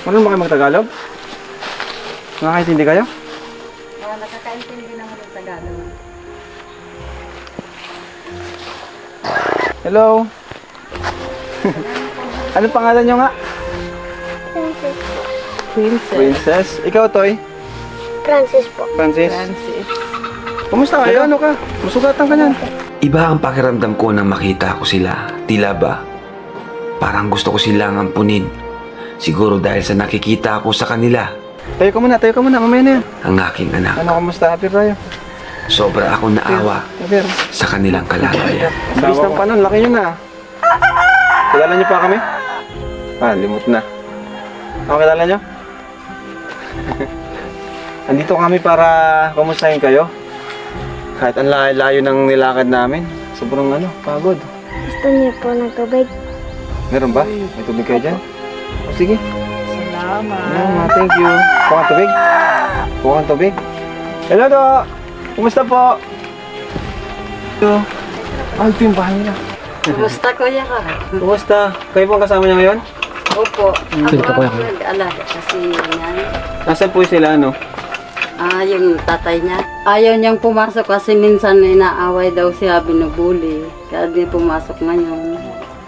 Marunong ba kayo mag-Tagalog? Nakakaintindi kayo? Nakakaintindi naman ng Tagalog. Hello? Ano pangalan nyo nga? Princess. Princess. Ikaw, Toy? Francis po. Francis? Francis. Kumusta kayo? Ano ka? Masugatan ka niyan. Iba ang pakiramdam ko nang makita ko sila. Tila ba? Parang gusto ko silang ampunin. Siguro dahil sa nakikita ko sa kanila. Tayo ka muna, mamaya na yan. Ang aking anak. Ano, kamusta? Happy tayo. Sobra ako naawa Happy. sa kanilang kalagayan. Bilis ng panon, laki nyo na. Kilala nyo pa kami? Limot na. Ako kilala nyo? Andito kami para kumustahin kayo. Kahit ang layo ng nilakad namin. Sobrang pagod. Gusto niyo po ng tubig? Meron ba? May tubig kayo dyan? O, sige. Salamat. Thank you. Pukang tubig? Pukang tubig? Hello do! Kumusta po? Ito. Ito yung bahay nila. Kumusta kuya ka? Kumusta? Kayo po ang kasama niya ngayon? Opo. Ako ang nag-alaga kasi yan. Nasaan po sila Yung tatay niya. Ayaw niyang pumasok kasi minsan inaaway daw siya, binubuli. Kaya di pumasok ngayon.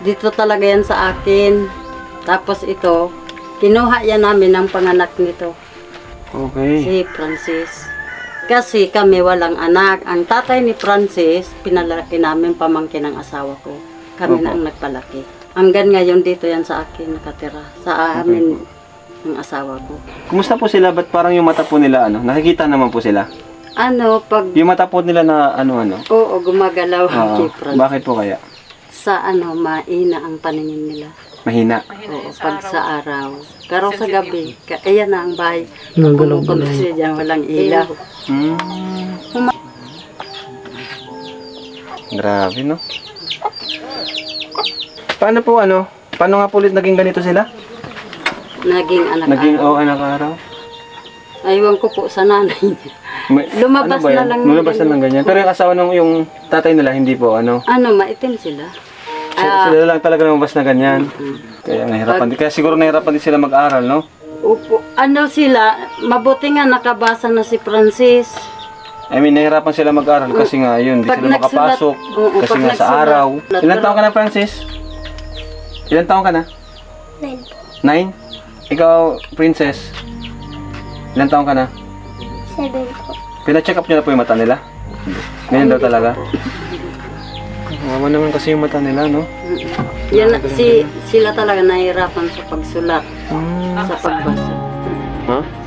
Dito talaga yan sa akin. Tapos ito, kinuha yan namin ng panganak nito. Okay. Si Francis. Kasi kami walang anak. Ang tatay ni Francis, pinalaki namin pamangkin ng asawa ko. Kami na ang nagpalaki. Hanggang ngayon dito yan sa akin nakatira. Sa amin ng asawa ko. Kumusta po sila? Ba't parang yung mata po nila nakikita naman po sila? Pag... Yung mata po nila na Oo, gumagalaw ang Oo. kay Francis. Bakit po kaya? Sa maina ang paningin nila. Mahina. Oo, pag sa araw. Pero sa gabi, ayan na ang bahay. Kumukulong siya dyan, walang ilaw. Grabe, no? Paano po Paano nga po ulit naging ganito sila? Naging anak anak araw? Aywan ko po sa nanay niya. Lumabas ba yan? na lang. Lumabas na lang ganyan. Pero yung asawa yung tatay nila, hindi po Maitim sila. Sila lang talaga lumabas na ganyan. Kaya nahirapan din. Kaya siguro nahirapan din sila mag-aral, no? Opo. Sila, mabuti nga nakabasa na si Francis. I mean, nahirapan sila mag-aral kasi nga yun, hindi Pag sila nagsulat- makapasok. Oo, Kasi pag nga sa nagsulat- araw. Sulat- Ilan taon ka na, Francis? Ilan taon ka na? 9 po. 9? Ikaw, Princess? Ilan taon ka na? 7 po. Pina-check up nyo na po yung mata nila? Ganyan daw talaga? Mama naman kasi yung mata nila, no? Yan, sila talaga nahihirapan sa pagsulat, sa pagbasa. Ha?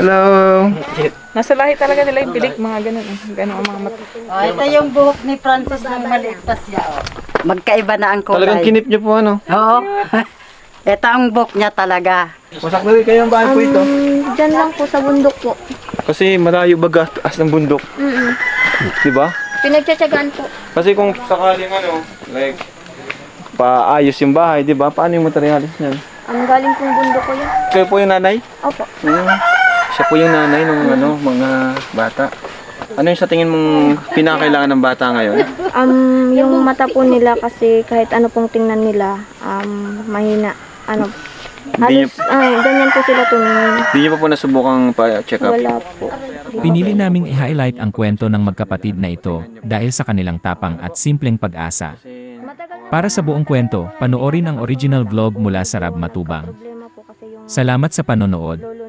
Hello! Nasa lahi talaga nila yung pilik, mga ganun. Ganun ang mga mata. Ito yung buhok ni Francis nang maliit pa siya. Magkaiba na ang kulay. Talagang kinip nyo po, Oo. Ito ang buhok niya talaga. Wasak na rin kayo ang bahay po ito. Diyan lang po sa bundok po. Kasi malayo baga, taas ng bundok. Diba? Pinagtsatsagaan po. Kasi kung sakaling like, paayos yung bahay, diba? Paano yung materialis niyan? Ang galing pong bundok ko yan. Kayo po yung nanay? Opo. Siya po yung nanay ng mga bata. Ano yung sa tingin mong pinakailangan ng bata ngayon? Yung mata po nila kasi kahit ano pong tingnan nila, mahina. Hindi Ganyan po sila tumingin. Hindi niyo pa po nasubukang pa-check up? Wala po. Pinili naming i-highlight ang kwento ng magkapatid na ito dahil sa kanilang tapang at simpleng pag-asa. Para sa buong kwento, panoorin ang original vlog mula sa Rab Matubang. Problema po kasi yung Salamat sa panonood. lolo